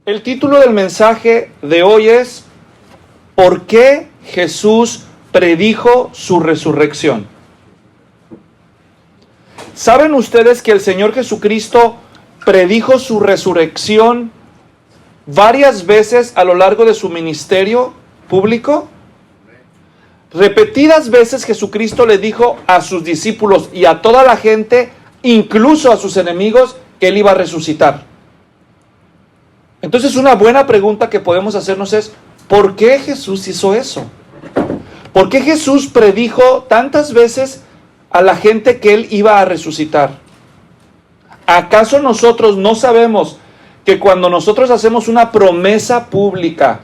El título del mensaje de hoy es ¿por qué Jesús predijo su resurrección? ¿Saben ustedes que el Señor Jesucristo predijo su resurrección varias veces a lo largo de su ministerio público? Repetidas veces Jesucristo le dijo a sus discípulos y a toda la gente, incluso a sus enemigos, que Él iba a resucitar. Entonces una buena pregunta que podemos hacernos es, ¿por qué Jesús hizo eso? ¿Por qué Jesús predijo tantas veces a la gente que Él iba a resucitar? ¿Acaso nosotros no sabemos que cuando nosotros hacemos una promesa pública,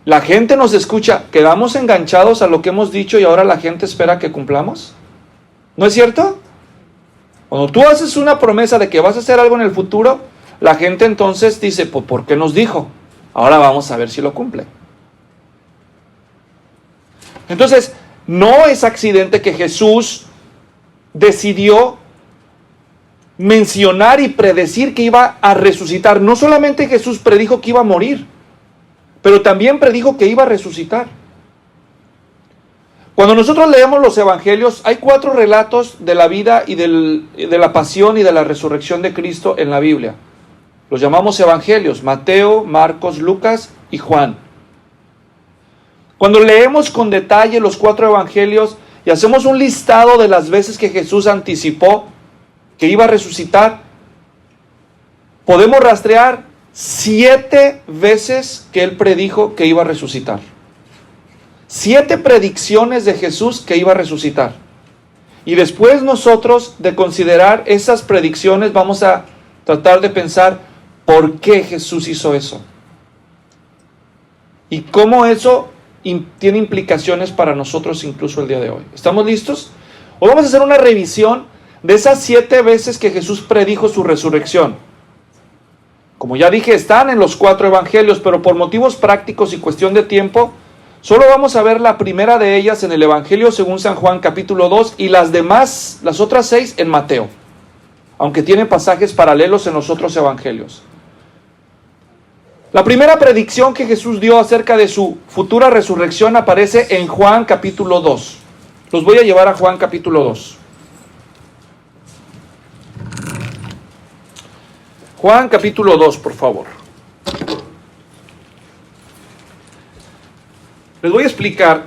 la gente nos escucha, quedamos enganchados a lo que hemos dicho y ahora la gente espera que cumplamos? ¿No es cierto? Cuando tú haces una promesa de que vas a hacer algo en el futuro, la gente entonces dice, pues ¿por qué nos dijo? Ahora vamos a ver si lo cumple. Entonces, no es accidente que Jesús decidió mencionar y predecir que iba a resucitar. No solamente Jesús predijo que iba a morir, pero también predijo que iba a resucitar. Cuando nosotros leemos los evangelios, hay 4 relatos de la vida y de la pasión y de la resurrección de Cristo en la Biblia. Los llamamos evangelios: Mateo, Marcos, Lucas y Juan. Cuando leemos con detalle los 4 evangelios y hacemos un listado de las veces que Jesús anticipó que iba a resucitar, podemos rastrear 7 veces que Él predijo que iba a resucitar. 7 predicciones de Jesús que iba a resucitar. Y después nosotros de considerar esas predicciones vamos a tratar de pensar por qué Jesús hizo eso. Y cómo eso tiene implicaciones para nosotros incluso el día de hoy. ¿Estamos listos? Hoy vamos a hacer una revisión de esas 7 veces que Jesús predijo su resurrección. Como ya dije, están en los 4 evangelios, pero por motivos prácticos y cuestión de tiempo, solo vamos a ver la primera de ellas en el Evangelio según San Juan capítulo 2 y las otras 6 en Mateo, aunque tiene pasajes paralelos en los otros evangelios. La primera predicción que Jesús dio acerca de su futura resurrección aparece en Juan capítulo 2. Los voy a llevar a Juan capítulo 2. Juan capítulo 2, por favor. Les voy a explicar.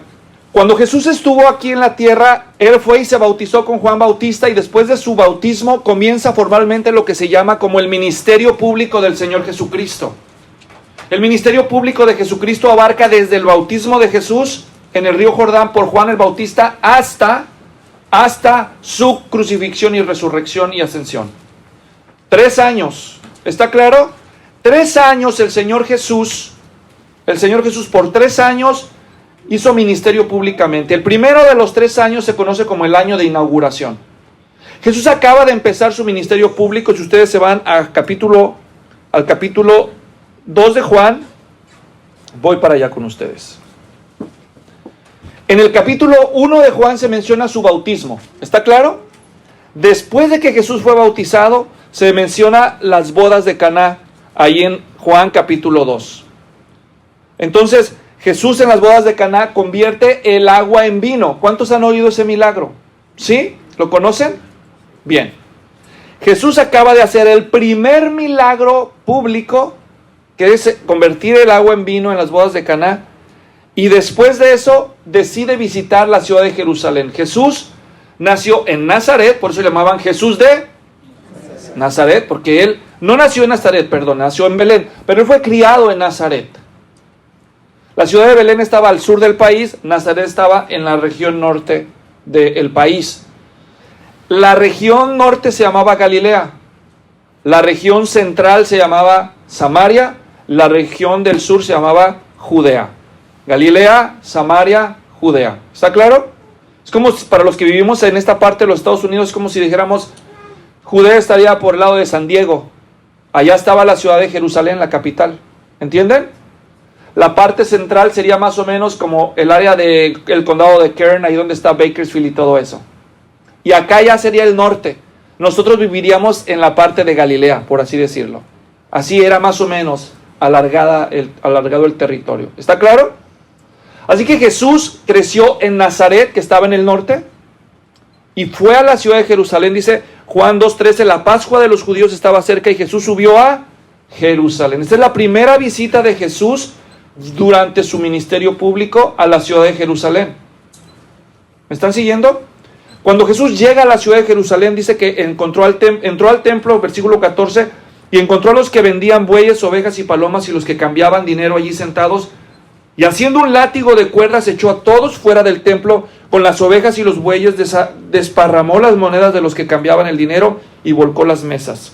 Cuando Jesús estuvo aquí en la tierra, Él fue y se bautizó con Juan Bautista y después de su bautismo comienza formalmente lo que se llama como el ministerio público del Señor Jesucristo. El ministerio público de Jesucristo abarca desde el bautismo de Jesús en el río Jordán por Juan el Bautista hasta su crucifixión y resurrección y ascensión. 3 años. ¿Está claro? 3 años el Señor Jesús por 3 años hizo ministerio públicamente. El primero de los 3 años se conoce como el año de inauguración. Jesús acaba de empezar su ministerio público. Si ustedes se van al capítulo 2 de Juan, voy para allá con ustedes. En el capítulo 1 de Juan se menciona su bautismo. ¿Está claro? Después de que Jesús fue bautizado, se menciona las bodas de Caná, ahí en Juan capítulo 2. Entonces, Jesús en las bodas de Caná convierte el agua en vino. ¿Cuántos han oído ese milagro? ¿Sí? ¿Lo conocen? Bien. Jesús acaba de hacer el primer milagro público, que es convertir el agua en vino en las bodas de Caná. Y después de eso, decide visitar la ciudad de Jerusalén. Jesús nació en Nazaret, por eso le llamaban Jesús de Nazaret, porque Él no nació en Nazaret, nació en Belén, pero Él fue criado en Nazaret. La ciudad de Belén estaba al sur del país, Nazaret estaba en la región norte del país. La región norte se llamaba Galilea, la región central se llamaba Samaria, la región del sur se llamaba Judea. Galilea, Samaria, Judea. ¿Está claro? Es como para los que vivimos en esta parte de los Estados Unidos, es como si dijéramos, Judea estaría por el lado de San Diego. Allá estaba la ciudad de Jerusalén, la capital. ¿Entienden? La parte central sería más o menos como el área del condado de Kern, ahí donde está Bakersfield y todo eso. Y acá ya sería el norte. Nosotros viviríamos en la parte de Galilea, por así decirlo. Así era más o menos alargado el territorio. ¿Está claro? Así que Jesús creció en Nazaret, que estaba en el norte, y fue a la ciudad de Jerusalén. Dice Juan 2:13, la Pascua de los judíos estaba cerca y Jesús subió a Jerusalén. Esta es la primera visita de Jesús durante su ministerio público a la ciudad de Jerusalén. ¿Me están siguiendo? Cuando Jesús llega a la ciudad de Jerusalén, dice que entró al templo, versículo 14, y encontró a los que vendían bueyes, ovejas y palomas y los que cambiaban dinero allí sentados, y haciendo un látigo de cuerdas echó a todos fuera del templo con las ovejas y los bueyes, desparramó las monedas de los que cambiaban el dinero y volcó las mesas.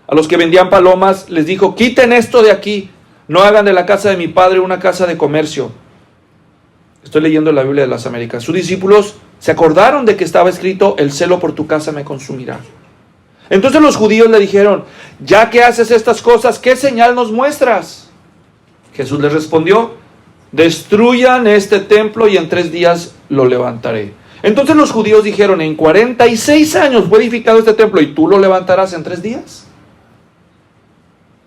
A los que vendían palomas les dijo, quiten esto de aquí, no hagan de la casa de mi padre una casa de comercio. Estoy leyendo la Biblia de las Américas. Sus discípulos se acordaron de que estaba escrito, el celo por tu casa me consumirá. Entonces los judíos le dijeron, ya que haces estas cosas, ¿qué señal nos muestras? Jesús les respondió, destruyan este templo y en 3 días lo levantaré. Entonces los judíos dijeron, en 46 años fue edificado este templo y tú lo levantarás en 3 días.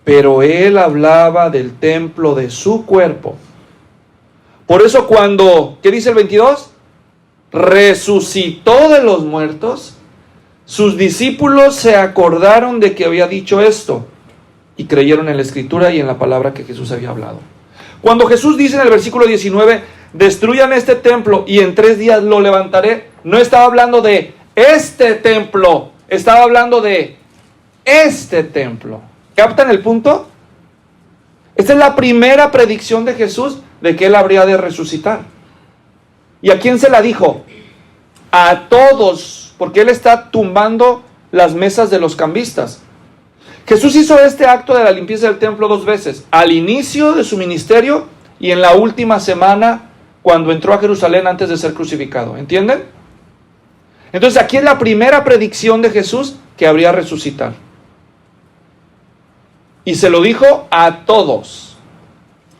Pero él hablaba del templo de su cuerpo. Por eso cuando, ¿qué dice el 22? Resucitó de los muertos, sus discípulos se acordaron de que había dicho esto y creyeron en la escritura y en la palabra que Jesús había hablado. Cuando Jesús dice en el versículo 19, destruyan este templo y en 3 días lo levantaré, no estaba hablando de este templo, estaba hablando de este templo. ¿Captan el punto? Esta es la primera predicción de Jesús de que él habría de resucitar. ¿Y a quién se la dijo? A todos, porque él está tumbando las mesas de los cambistas. Jesús hizo este acto de la limpieza del templo 2 veces, al inicio de su ministerio y en la última semana cuando entró a Jerusalén antes de ser crucificado. ¿Entienden? Entonces aquí es la primera predicción de Jesús que habría de resucitar. Y se lo dijo a todos,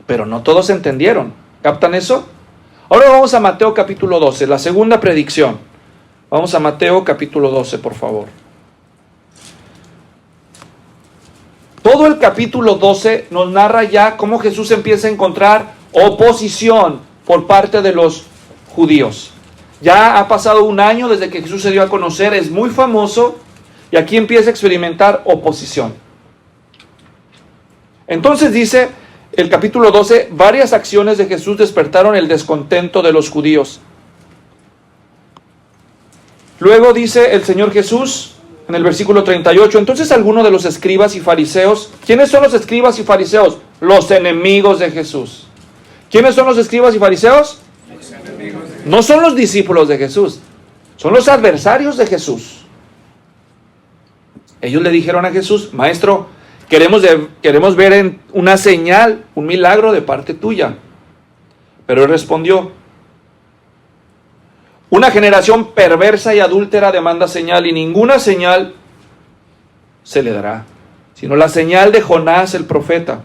pero no todos entendieron. ¿Captan eso? Ahora vamos a Mateo capítulo 12, la segunda predicción. Vamos a Mateo capítulo 12, por favor. Todo el capítulo 12 nos narra ya cómo Jesús empieza a encontrar oposición por parte de los judíos. Ya ha pasado 1 año desde que Jesús se dio a conocer, es muy famoso y aquí empieza a experimentar oposición. Entonces dice el capítulo 12, varias acciones de Jesús despertaron el descontento de los judíos. Luego dice el Señor Jesús en el versículo 38, entonces algunos de los escribas y fariseos, ¿quiénes son los escribas y fariseos? Los enemigos de Jesús. ¿Quiénes son los escribas y fariseos? No son los discípulos de Jesús, son los adversarios de Jesús. Ellos le dijeron a Jesús, Maestro, queremos ver una señal, un milagro de parte tuya. Pero él respondió, una generación perversa y adúltera demanda señal y ninguna señal se le dará, sino la señal de Jonás el profeta.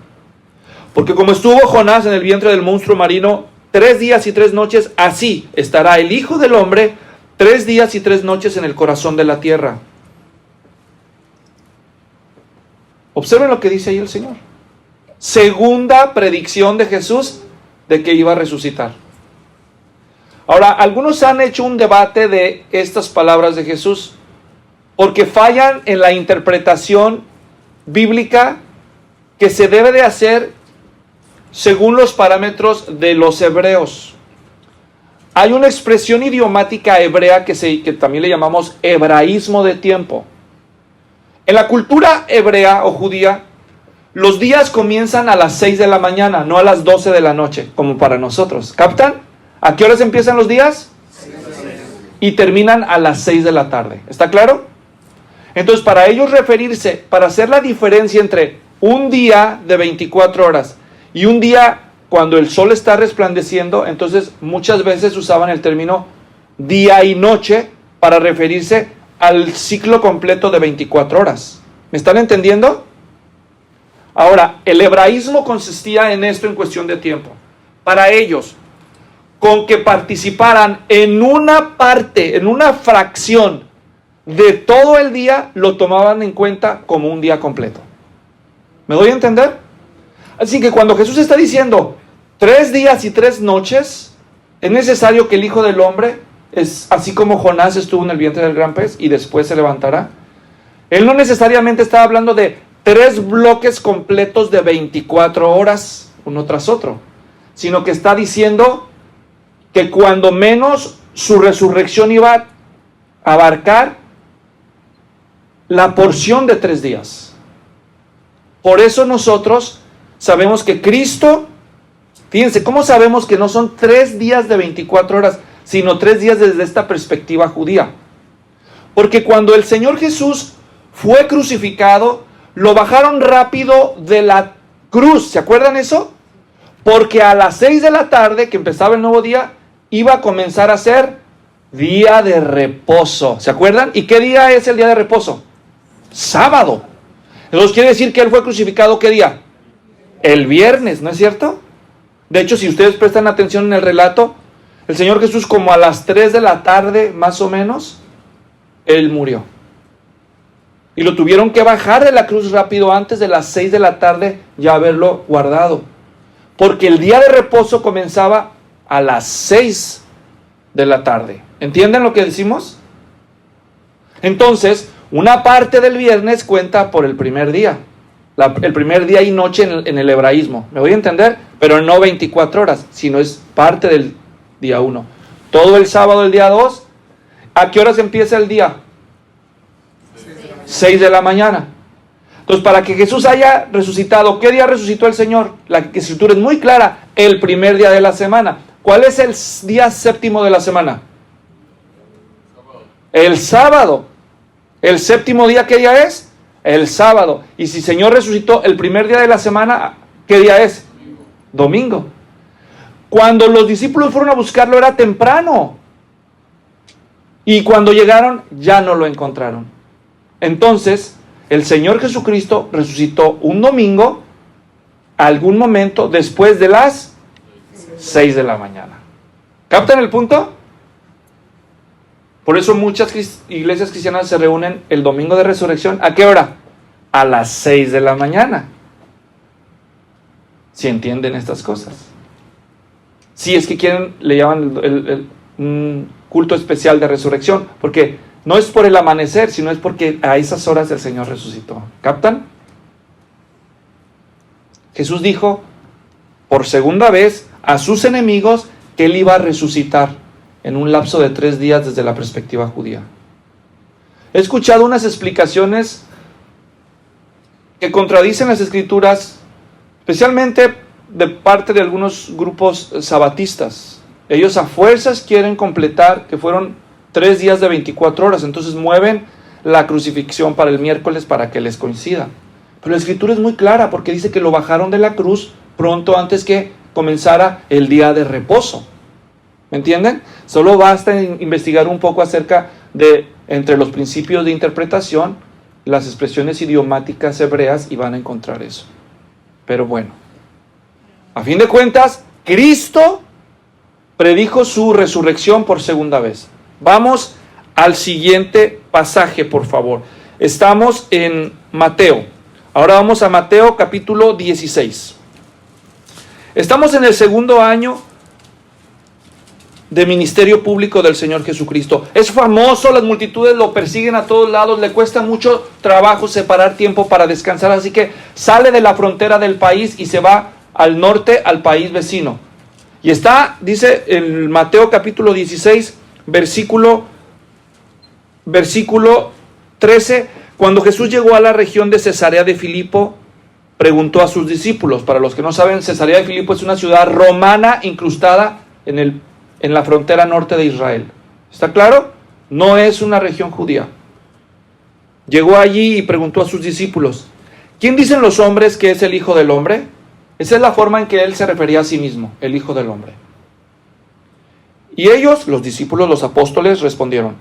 Porque como estuvo Jonás en el vientre del monstruo marino 3 días y 3 noches, así estará el Hijo del Hombre 3 días y 3 noches en el corazón de la tierra. Observen lo que dice ahí el Señor. Segunda predicción de Jesús de que iba a resucitar. Ahora, algunos han hecho un debate de estas palabras de Jesús porque fallan en la interpretación bíblica que se debe de hacer según los parámetros de los hebreos. Hay una expresión idiomática hebrea que también le llamamos hebraísmo de tiempo. En la cultura hebrea o judía, los días comienzan a las 6 de la mañana, no a las 12 de la noche, como para nosotros. ¿Captan? ¿A qué horas empiezan los días? Y terminan a las 6 de la tarde. ¿Está claro? Entonces, para ellos referirse, para hacer la diferencia entre un día de 24 horas y un día cuando el sol está resplandeciendo, entonces muchas veces usaban el término día y noche para referirse al ciclo completo de 24 horas. ¿Me están entendiendo? Ahora, el hebraísmo consistía en esto en cuestión de tiempo. Para ellos, con que participaran en una parte, en una fracción de todo el día, lo tomaban en cuenta como un día completo. ¿Me doy a entender? Así que cuando Jesús está diciendo 3 días y 3 noches, es necesario que el Hijo del Hombre, es así como Jonás estuvo en el vientre del gran pez y después se levantará. Él no necesariamente está hablando de 3 bloques completos de 24 horas, uno tras otro, sino que está diciendo que cuando menos su resurrección iba a abarcar la porción de 3 días. Por eso nosotros sabemos que Cristo, fíjense, ¿cómo sabemos que no son 3 días de 24 horas, sino 3 días desde esta perspectiva judía? Porque cuando el Señor Jesús fue crucificado, lo bajaron rápido de la cruz, ¿se acuerdan eso? Porque a las 6 de la tarde, que empezaba el nuevo día, iba a comenzar a ser día de reposo, ¿se acuerdan? ¿Y qué día es el día de reposo? Sábado. Entonces quiere decir que Él fue crucificado, ¿qué día? El viernes, ¿no es cierto? De hecho, si ustedes prestan atención en el relato, el Señor Jesús como a las 3 de la tarde, más o menos, Él murió. Y lo tuvieron que bajar de la cruz rápido antes de las 6 de la tarde, ya haberlo guardado. Porque el día de reposo comenzaba a las 6 de la tarde. ¿Entienden lo que decimos? Entonces, una parte del viernes cuenta por el primer día. El primer día y noche en el hebraísmo. ¿Me voy a entender? Pero no 24 horas, sino es parte del día 1. Todo el sábado, el día 2. ¿A qué horas empieza el día? 6 de la mañana. Entonces, para que Jesús haya resucitado, ¿qué día resucitó el Señor? La escritura es muy clara, el primer día de la semana. ¿Cuál es el día séptimo de la semana? El sábado. ¿El séptimo día qué día es? El sábado. Y si el Señor resucitó el primer día de la semana, ¿qué día es? Domingo. Cuando los discípulos fueron a buscarlo era temprano. Y cuando llegaron ya no lo encontraron. Entonces, el Señor Jesucristo resucitó un domingo, algún momento después de las 6 de la mañana. ¿Captan el punto? Por eso muchas iglesias cristianas se reúnen el domingo de resurrección. ¿A qué hora? A las 6 de la mañana. Si entienden estas cosas. Si es que quieren, le llaman un culto especial de resurrección. Porque no es por el amanecer, sino es porque a esas horas el Señor resucitó. ¿Captan? Jesús dijo por segunda vez a sus enemigos que Él iba a resucitar en un lapso de 3 días desde la perspectiva judía. He escuchado unas explicaciones que contradicen las escrituras, especialmente de parte de algunos grupos sabatistas. Ellos a fuerzas quieren completar que fueron 3 días de 24 horas, entonces mueven la crucifixión para el miércoles para que les coincida. Pero la escritura es muy clara porque dice que lo bajaron de la cruz pronto antes que comenzara el día de reposo. ¿Me entienden? Solo basta investigar un poco acerca de entre los principios de interpretación, las expresiones idiomáticas hebreas y van a encontrar eso. Pero bueno, a fin de cuentas, Cristo predijo su resurrección por segunda vez. Vamos al siguiente pasaje, por favor. Estamos en Mateo. Ahora vamos a Mateo capítulo 16. Estamos en el segundo año de ministerio público del Señor Jesucristo. Es famoso, las multitudes lo persiguen a todos lados, le cuesta mucho trabajo separar tiempo para descansar, así que sale de la frontera del país y se va al norte, al país vecino. Y está, dice en Mateo capítulo 16, versículo 13, cuando Jesús llegó a la región de Cesarea de Filipo, preguntó a sus discípulos. Para los que no saben, Cesarea de Filipo es una ciudad romana incrustada en la frontera norte de Israel. ¿Está claro? No es una región judía. Llegó allí y preguntó a sus discípulos, ¿quién dicen los hombres que es el Hijo del Hombre? Esa es la forma en que él se refería a sí mismo, el Hijo del Hombre. Y ellos, los discípulos, los apóstoles, respondieron,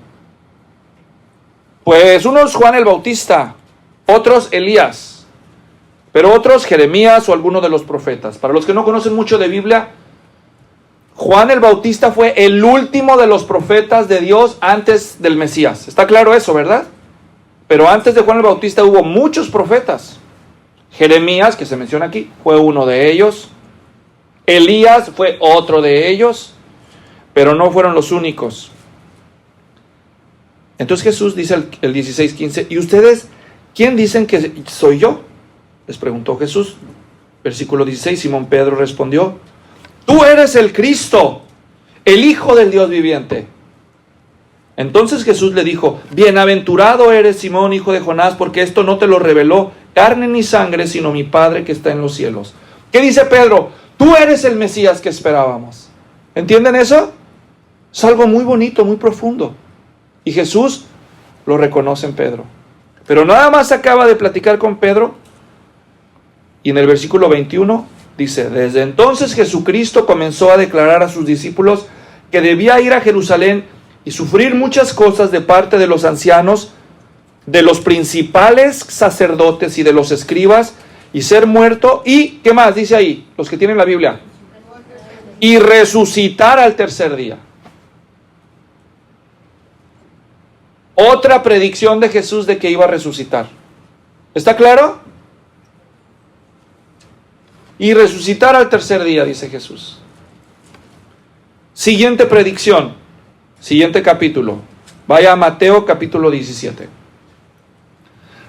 pues unos Juan el Bautista, otros Elías, pero otros Jeremías o alguno de los profetas. Para los que no conocen mucho de Biblia, Juan el Bautista fue el último de los profetas de Dios antes del Mesías. ¿Está claro eso, verdad? Pero antes de Juan el Bautista hubo muchos profetas. Jeremías, que se menciona aquí, fue uno de ellos. Elías fue otro de ellos, pero no fueron los únicos. Entonces Jesús dice el 16:15, ¿y ustedes quién dicen que soy yo?, les preguntó Jesús. Versículo 16, Simón Pedro respondió, tú eres el Cristo, el Hijo del Dios viviente. Entonces Jesús le dijo, bienaventurado eres, Simón, hijo de Jonás, porque esto no te lo reveló carne ni sangre, sino mi Padre que está en los cielos. ¿Qué dice Pedro? Tú eres el Mesías que esperábamos. ¿Entienden eso? Es algo muy bonito, muy profundo. Y Jesús lo reconoce en Pedro. Pero nada más acaba de platicar con Pedro. Y en el versículo 21 dice, desde entonces Jesucristo comenzó a declarar a sus discípulos que debía ir a Jerusalén y sufrir muchas cosas de parte de los ancianos, de los principales sacerdotes y de los escribas, y ser muerto, y, ¿qué más dice ahí? Los que tienen la Biblia. Y resucitar al tercer día. Otra predicción de Jesús de que iba a resucitar. ¿Está claro? Y resucitar al tercer día, dice Jesús. Siguiente predicción. Siguiente capítulo. Vaya a Mateo capítulo 17.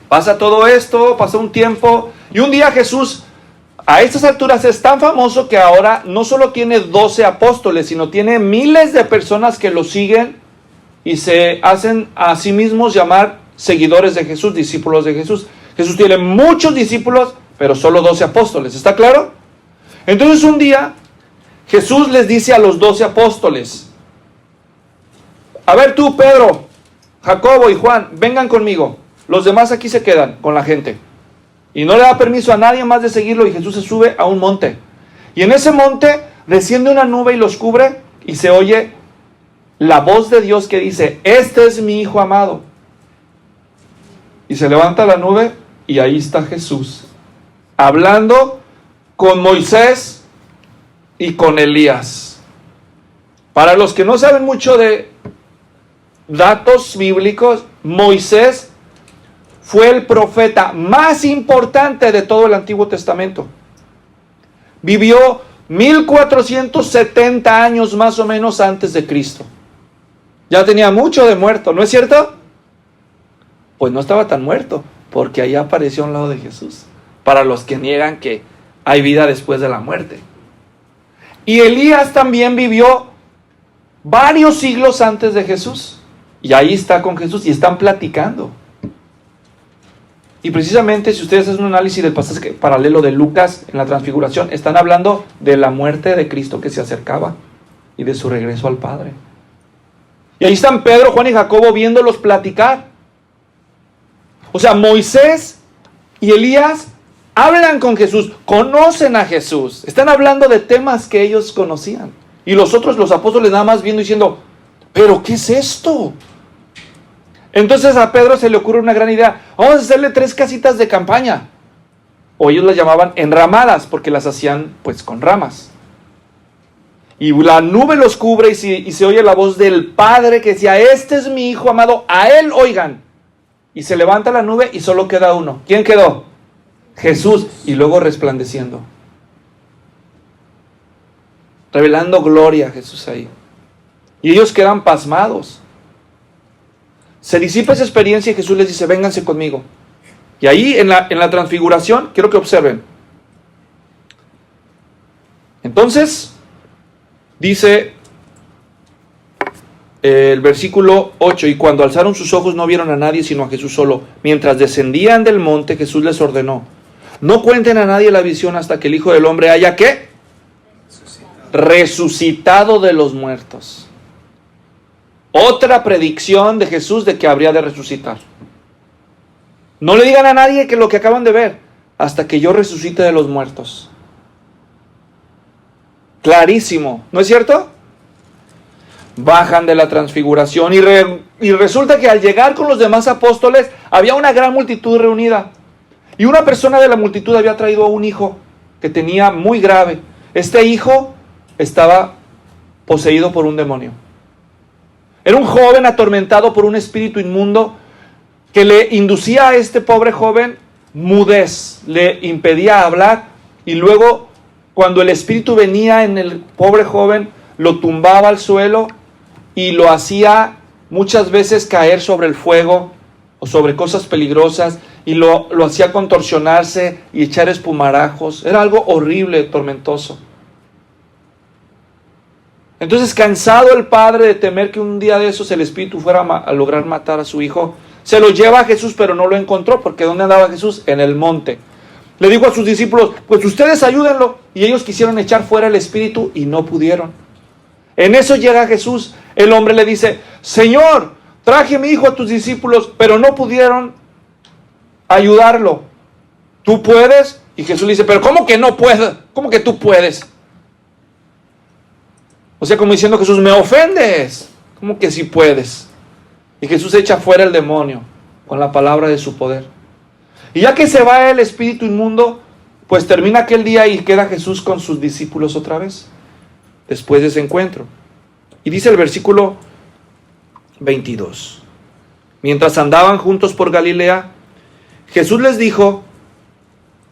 Pasa todo esto, pasa un tiempo, y un día Jesús, a estas alturas es tan famoso que ahora no solo tiene 12 apóstoles, sino tiene miles de personas que lo siguen y se hacen a sí mismos llamar seguidores de Jesús, discípulos de Jesús. Jesús tiene muchos discípulos, pero solo 12 apóstoles, ¿está claro? Entonces un día Jesús les dice a los 12 apóstoles, a ver tú, Pedro, Jacobo y Juan, vengan conmigo. Los demás aquí se quedan con la gente. Y no le da permiso a nadie más de seguirlo, y Jesús se sube a un monte. Y en ese monte desciende una nube y los cubre, y se oye la voz de Dios que dice, este es mi Hijo amado. Y se levanta la nube y ahí está Jesús, hablando con Moisés y con Elías. Para los que no saben mucho de datos bíblicos, Moisés fue el profeta más importante de todo el Antiguo Testamento. Vivió 1470 años más o menos antes de Cristo. Ya tenía mucho de muerto, ¿no es cierto? Pues no estaba tan muerto, porque ahí apareció a un lado de Jesús. Para los que niegan que hay vida después de la muerte. Y Elías también vivió varios siglos antes de Jesús. Y ahí está con Jesús y están platicando. Y precisamente si ustedes hacen un análisis del pasaje paralelo de Lucas en la transfiguración, están hablando de la muerte de Cristo que se acercaba y de su regreso al Padre. Y ahí están Pedro, Juan y Jacobo viéndolos platicar. O sea, Moisés y Elías hablan con Jesús, conocen a Jesús, están hablando de temas que ellos conocían. Y los otros, los apóstoles, nada más viendo y diciendo, ¿pero qué es esto? Entonces a Pedro se le ocurre una gran idea. Vamos a hacerle 3 casitas de campaña. O ellos las llamaban enramadas, porque las hacían pues con ramas. Y la nube los cubre y se oye la voz del Padre que decía, este es mi Hijo amado, a él oigan. Y se levanta la nube y solo queda uno. ¿Quién quedó? Jesús. Y luego resplandeciendo. Revelando gloria a Jesús ahí. Y ellos quedan pasmados. Se disipa esa experiencia y Jesús les dice, vénganse conmigo. Y ahí en la transfiguración, quiero que observen. Entonces, dice el versículo 8, y cuando alzaron sus ojos no vieron a nadie sino a Jesús solo. Mientras descendían del monte, Jesús les ordenó, no cuenten a nadie la visión hasta que el Hijo del Hombre haya, ¿qué? Resucitado de los muertos. Otra predicción de Jesús de que habría de resucitar. No le digan a nadie que lo que acaban de ver, hasta que yo resucite de los muertos. Clarísimo, ¿no es cierto? Bajan de la transfiguración y resulta que al llegar con los demás apóstoles había una gran multitud reunida. Y una persona de la multitud había traído a un hijo que tenía muy grave. Este hijo estaba poseído por un demonio. Era un joven atormentado por un espíritu inmundo que le inducía a este pobre joven mudez, le impedía hablar, y luego cuando el espíritu venía en el pobre joven, lo tumbaba al suelo y lo hacía muchas veces caer sobre el fuego o sobre cosas peligrosas, y lo hacía contorsionarse y echar espumarajos. Era algo horrible, tormentoso. Entonces, cansado el padre de temer que un día de esos el espíritu fuera a lograr matar a su hijo, se lo lleva a Jesús, pero no lo encontró, porque ¿dónde andaba Jesús? En el monte. Le dijo a sus discípulos, pues ustedes ayúdenlo, y ellos quisieron echar fuera el espíritu y no pudieron. En eso llega Jesús, el hombre le dice, Señor, traje a mi hijo a tus discípulos, pero no pudieron ayudarlo. ¿Tú puedes? Y Jesús le dice, pero ¿cómo que no puedo? ¿Cómo que tú puedes? O sea, como diciendo, Jesús, me ofendes. ¿Cómo que sí puedes? Y Jesús echa fuera el demonio con la palabra de su poder. Y ya que se va el espíritu inmundo, pues termina aquel día y queda Jesús con sus discípulos otra vez, después de ese encuentro. Y dice el versículo 22. Mientras andaban juntos por Galilea, Jesús les dijo,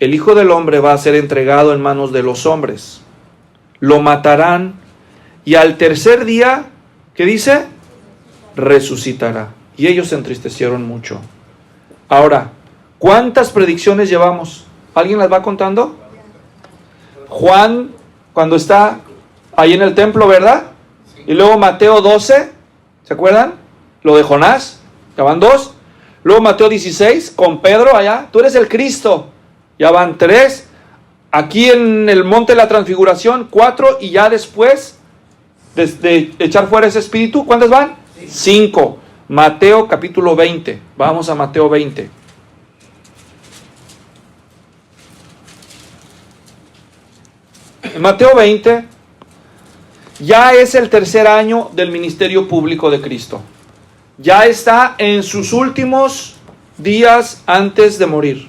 el Hijo del Hombre va a ser entregado en manos de los hombres. Lo matarán y al tercer día, ¿qué dice? Resucitará. Y ellos se entristecieron mucho. Ahora, ¿cuántas predicciones llevamos? ¿Alguien las va contando? Juan, cuando está ahí en el templo, ¿verdad? Y luego Mateo 12, ¿se acuerdan? Lo de Jonás, ya van 2. Luego Mateo 16, con Pedro allá, tú eres el Cristo, ya van 3. Aquí en el monte de la transfiguración, 4. Y ya después de echar fuera ese espíritu, ¿cuántas van? 5. Mateo capítulo 20, vamos a Mateo 20. En Mateo 20 ya es el tercer año del ministerio público de Cristo. Ya está en sus últimos días antes de morir.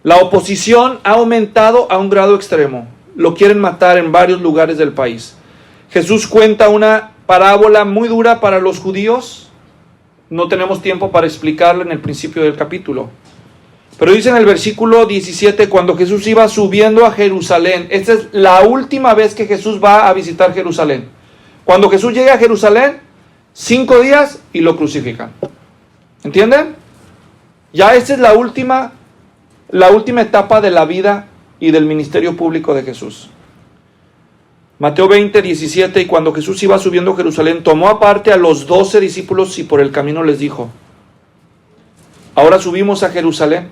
La oposición ha aumentado a un grado extremo. Lo quieren matar en varios lugares del país. Jesús cuenta una parábola muy dura para los judíos. No tenemos tiempo para explicarla en el principio del capítulo. Pero dice en el versículo 17, cuando Jesús iba subiendo a Jerusalén, esta es la última vez que Jesús va a visitar Jerusalén. Cuando Jesús llega a Jerusalén, 5 días y lo crucifican. ¿Entienden? Ya esta es la última etapa de la vida y del ministerio público de Jesús. Mateo 20, 17, y cuando Jesús iba subiendo a Jerusalén, tomó aparte a los 12 discípulos y por el camino les dijo, ahora subimos a Jerusalén,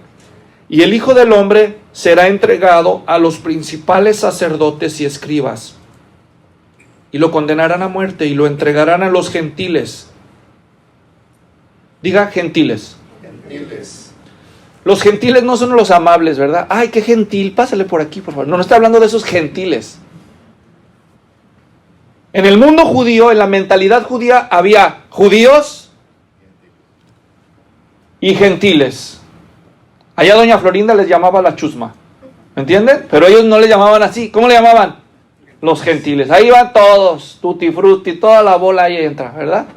y el Hijo del Hombre será entregado a los principales sacerdotes y escribas, y lo condenarán a muerte, y lo entregarán a los gentiles. Diga gentiles. Gentiles. Los gentiles no son los amables, ¿verdad? Ay, qué gentil, pásale por aquí, por favor. No está hablando de esos gentiles. En el mundo judío, en la mentalidad judía, había judíos y gentiles. Allá doña Florinda les llamaba la chusma, ¿me entienden? Pero ellos no le llamaban así. ¿Cómo le llamaban? Los gentiles. Ahí van todos, tutti frutti, toda la bola ahí entra, ¿verdad?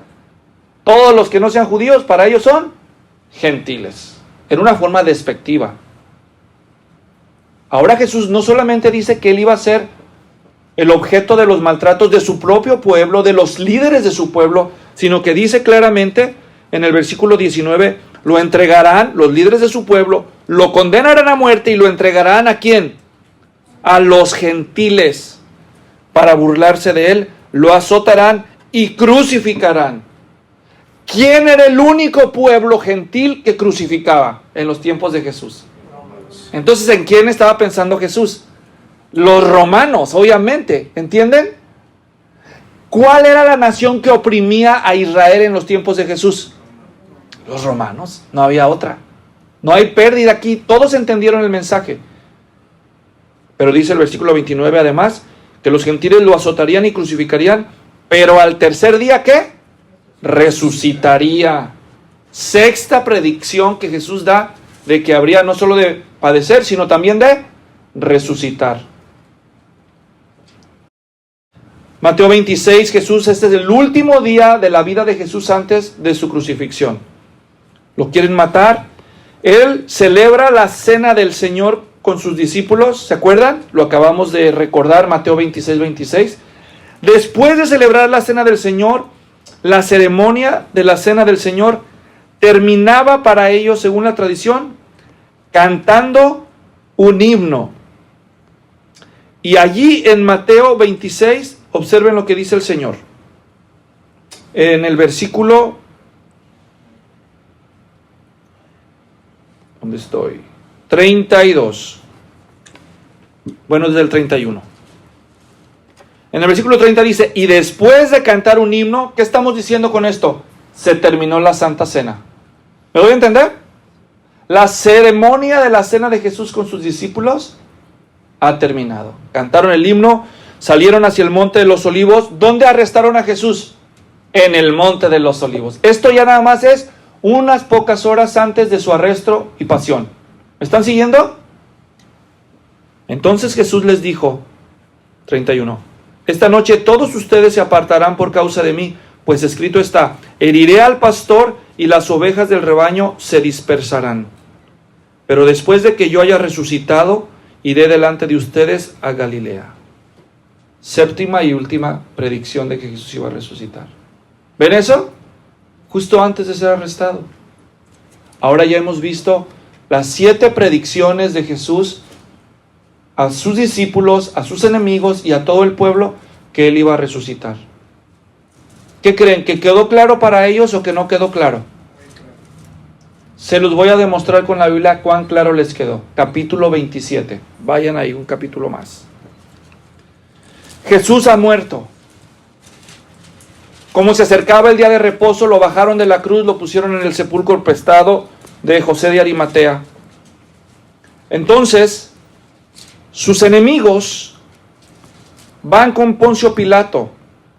Todos los que no sean judíos, para ellos son gentiles. En una forma despectiva. Ahora Jesús no solamente dice que él iba a ser el objeto de los maltratos de su propio pueblo, de los líderes de su pueblo, sino que dice claramente en el versículo 19, lo entregarán, los líderes de su pueblo, lo condenarán a muerte y lo entregarán ¿a quién? A los gentiles, para burlarse de él, lo azotarán y crucificarán. ¿Quién era el único pueblo gentil que crucificaba en los tiempos de Jesús? Entonces, ¿en quién estaba pensando Jesús? Los romanos, obviamente, ¿entienden? ¿Cuál era la nación que oprimía a Israel en los tiempos de Jesús? Los romanos, no había otra. No hay pérdida aquí, todos entendieron el mensaje. Pero dice el versículo 29 además, que los gentiles lo azotarían y crucificarían, pero al tercer día, ¿qué? Resucitaría. Sexta predicción que Jesús da de que habría no solo de padecer, sino también de resucitar. Mateo 26, Jesús, este es el último día de la vida de Jesús antes de su crucifixión. Lo quieren matar. Él celebra la cena del Señor con sus discípulos, ¿se acuerdan? Lo acabamos de recordar, Mateo 26, 26. Después de celebrar la cena del Señor, la ceremonia de la cena del Señor terminaba para ellos, según la tradición, cantando un himno. Y allí en Mateo 26, observen lo que dice el Señor. En el versículo, ¿dónde estoy? 32. Bueno, desde el 31. En el versículo 30 dice, y después de cantar un himno, ¿qué estamos diciendo con esto? Se terminó la Santa Cena. ¿Me doy a entender? La ceremonia de la cena de Jesús con sus discípulos ha terminado. Cantaron el himno, salieron hacia el monte de los olivos. ¿Dónde arrestaron a Jesús? En el monte de los olivos. Esto ya nada más es unas pocas horas antes de su arresto y pasión. ¿Me están siguiendo? Entonces Jesús les dijo, 31, esta noche todos ustedes se apartarán por causa de mí, pues escrito está, heriré al pastor y las ovejas del rebaño se dispersarán. Pero después de que yo haya resucitado, iré delante de ustedes a Galilea. Séptima y última predicción de que Jesús iba a resucitar. ¿Ven eso? Justo antes de ser arrestado. Ahora ya hemos visto las 7 predicciones de Jesús a sus discípulos, a sus enemigos y a todo el pueblo que Él iba a resucitar. ¿Qué creen? ¿Que quedó claro para ellos o que no quedó claro? Se los voy a demostrar con la Biblia cuán claro les quedó. Capítulo 27. Vayan ahí, un capítulo más. Jesús ha muerto. Como se acercaba el día de reposo, lo bajaron de la cruz, lo pusieron en el sepulcro prestado de José de Arimatea. Entonces, sus enemigos van con Poncio Pilato.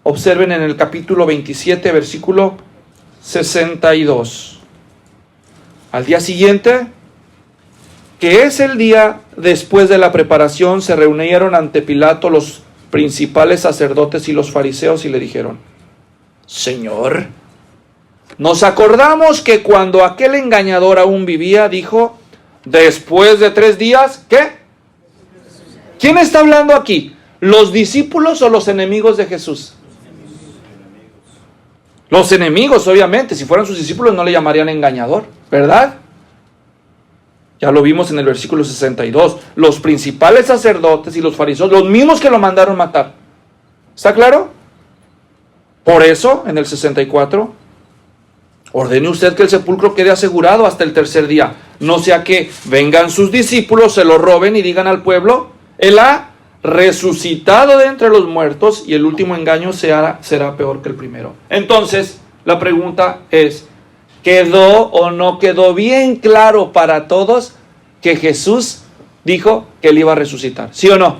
Observen en el capítulo 27, versículo 62. Al día siguiente, que es el día después de la preparación, se reunieron ante Pilato los principales sacerdotes y los fariseos y le dijeron, Señor, nos acordamos que cuando aquel engañador aún vivía, dijo, después de 3 días, ¿qué? ¿Quién está hablando aquí? ¿Los discípulos o los enemigos de Jesús? Los enemigos, obviamente. Si fueran sus discípulos no le llamarían engañador, ¿verdad? Ya lo vimos en el versículo 62. Los principales sacerdotes y los fariseos, los mismos que lo mandaron matar. ¿Está claro? Por eso, en el 64, ordene usted que el sepulcro quede asegurado hasta el 3er día. No sea que vengan sus discípulos, se lo roben y digan al pueblo, Él ha resucitado de entre los muertos y el último engaño será peor que el primero. Entonces, la pregunta es, ¿quedó o no quedó bien claro para todos que Jesús dijo que Él iba a resucitar? ¿Sí o no?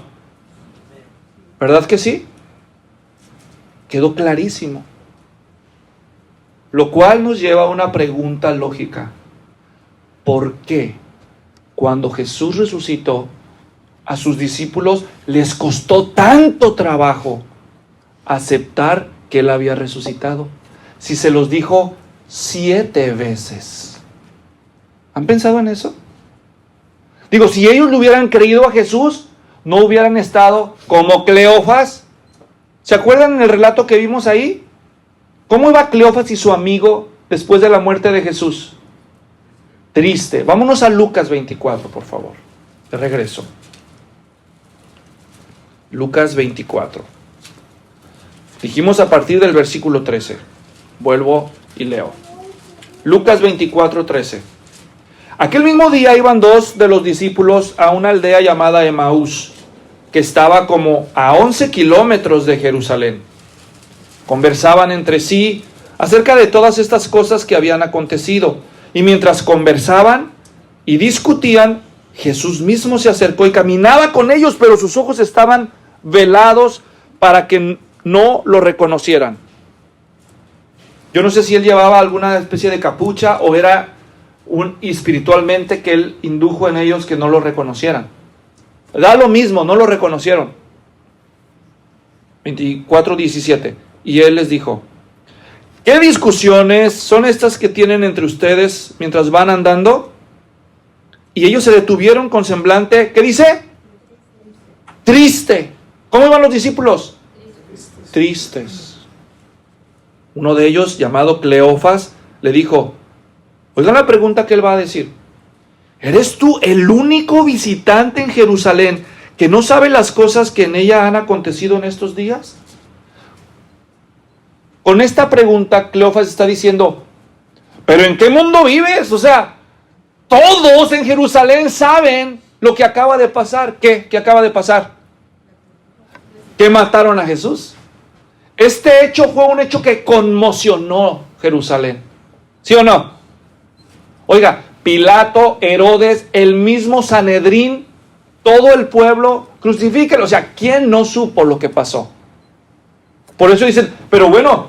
¿Verdad que sí? Quedó clarísimo. Lo cual nos lleva a una pregunta lógica. ¿Por qué cuando Jesús resucitó, a sus discípulos les costó tanto trabajo aceptar que Él había resucitado? Si se los dijo 7 veces. ¿Han pensado en eso? Digo, si ellos le hubieran creído a Jesús, no hubieran estado como Cleofas. ¿Se acuerdan en el relato que vimos ahí? ¿Cómo iba Cleofas y su amigo después de la muerte de Jesús? Triste. Vámonos a Lucas 24, por favor. De regreso. Lucas 24. Dijimos a partir del versículo 13. Vuelvo y leo. Lucas 24, 13. Aquel mismo día iban 2 de los discípulos a una aldea llamada Emaús, que estaba como a 11 kilómetros de Jerusalén. Conversaban entre sí acerca de todas estas cosas que habían acontecido. Y mientras conversaban y discutían, Jesús mismo se acercó y caminaba con ellos, pero sus ojos estaban velados para que no lo reconocieran. Yo no sé si Él llevaba alguna especie de capucha o era espiritualmente que Él indujo en ellos que no lo reconocieran. Da lo mismo, no lo reconocieron. 24:17. Y Él les dijo, ¿qué discusiones son estas que tienen entre ustedes mientras van andando? y ellos se detuvieron con semblante, ¿qué dice? Triste. ¿Cómo iban los discípulos? Tristes. Uno de ellos, llamado Cleofas, le dijo, oigan la pregunta que él va a decir. ¿Eres tú el único visitante en Jerusalén que no sabe las cosas que en ella han acontecido en estos días? Con esta pregunta, Cleofas está diciendo, ¿pero en qué mundo vives? O sea, todos en Jerusalén saben lo que acaba de pasar. ¿Qué acaba de pasar? Que mataron a Jesús. Este hecho fue un hecho que conmocionó Jerusalén. ¿Sí o no? Oiga, Pilato, Herodes, el mismo Sanedrín, todo el pueblo, crucifíquenlo. O sea, ¿quién no supo lo que pasó? Por eso dicen, pero bueno,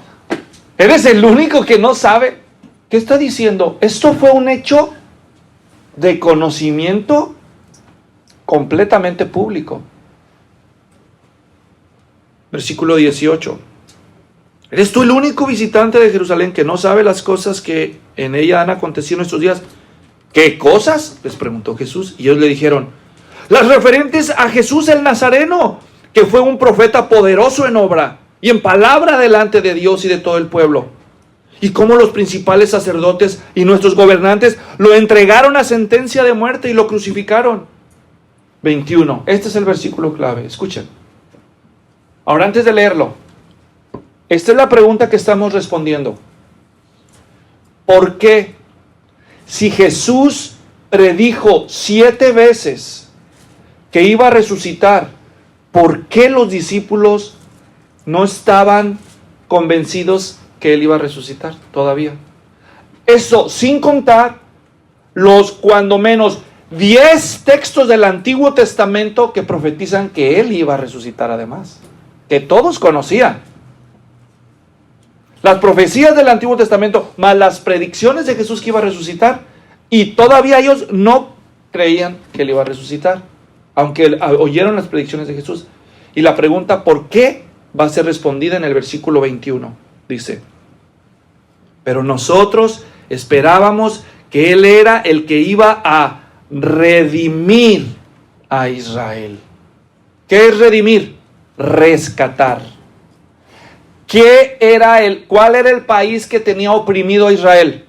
¿eres el único que no sabe? ¿Qué está diciendo? Esto fue un hecho de conocimiento completamente público. Versículo 18. ¿Eres tú el único visitante de Jerusalén que no sabe las cosas que en ella han acontecido en estos días? ¿Qué cosas? Les preguntó Jesús. Y ellos le dijeron, las referentes a Jesús el Nazareno, que fue un profeta poderoso en obra y en palabra delante de Dios y de todo el pueblo. Y cómo los principales sacerdotes y nuestros gobernantes lo entregaron a sentencia de muerte y lo crucificaron. 21. Este es el versículo clave. Escuchen. Ahora, antes de leerlo, esta es la pregunta que estamos respondiendo. ¿Por qué, si Jesús predijo 7 veces que iba a resucitar, por qué los discípulos no estaban convencidos que Él iba a resucitar todavía? Eso sin contar los cuando menos 10 textos del Antiguo Testamento que profetizan que Él iba a resucitar además, que todos conocían. Las profecías del Antiguo Testamento, más las predicciones de Jesús que iba a resucitar, y todavía ellos no creían que Él iba a resucitar, aunque oyeron las predicciones de Jesús. Y la pregunta, ¿por qué?, va a ser respondida en el versículo 21. Dice, pero nosotros esperábamos que Él era el que iba a redimir a Israel. ¿Qué es redimir? Rescatar. ¿Cuál era el país que tenía oprimido a Israel?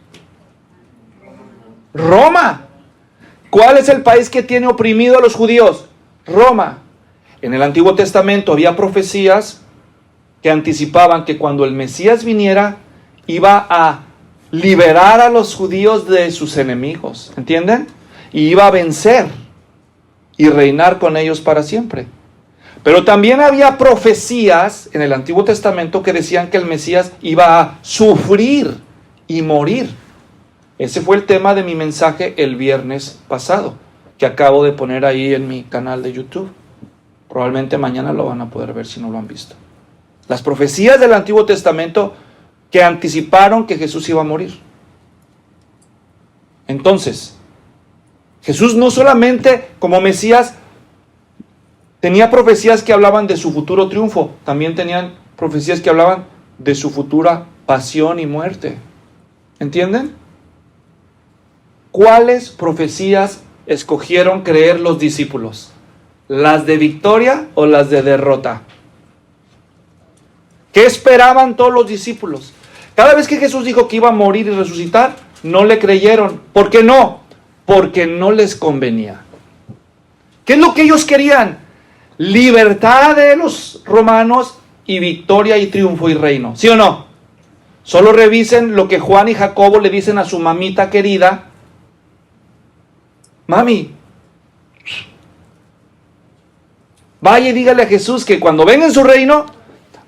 Roma. ¿Cuál es el país que tiene oprimido a los judíos? Roma. En el Antiguo Testamento había profecías que anticipaban que cuando el Mesías viniera, iba a liberar a los judíos de sus enemigos. ¿Entienden? Y iba a vencer y reinar con ellos para siempre. Pero también había profecías en el Antiguo Testamento que decían que el Mesías iba a sufrir y morir. Ese fue el tema de mi mensaje el viernes pasado, que acabo de poner ahí en mi canal de YouTube. Probablemente mañana lo van a poder ver si no lo han visto. Las profecías del Antiguo Testamento que anticiparon que Jesús iba a morir. Entonces, Jesús no solamente como Mesías tenía profecías que hablaban de su futuro triunfo, también tenían profecías que hablaban de su futura pasión y muerte. ¿Entienden? ¿Cuáles profecías escogieron creer los discípulos? ¿Las de victoria o las de derrota? ¿Qué esperaban todos los discípulos? Cada vez que Jesús dijo que iba a morir y resucitar, no le creyeron. ¿Por qué no? Porque no les convenía. ¿Qué es lo que ellos querían? Libertad de los romanos y victoria y triunfo y reino. ¿Sí o no? Solo revisen lo que Juan y Jacobo le dicen a su mamita querida. Mami, vaya y dígale a Jesús que cuando venga en su reino,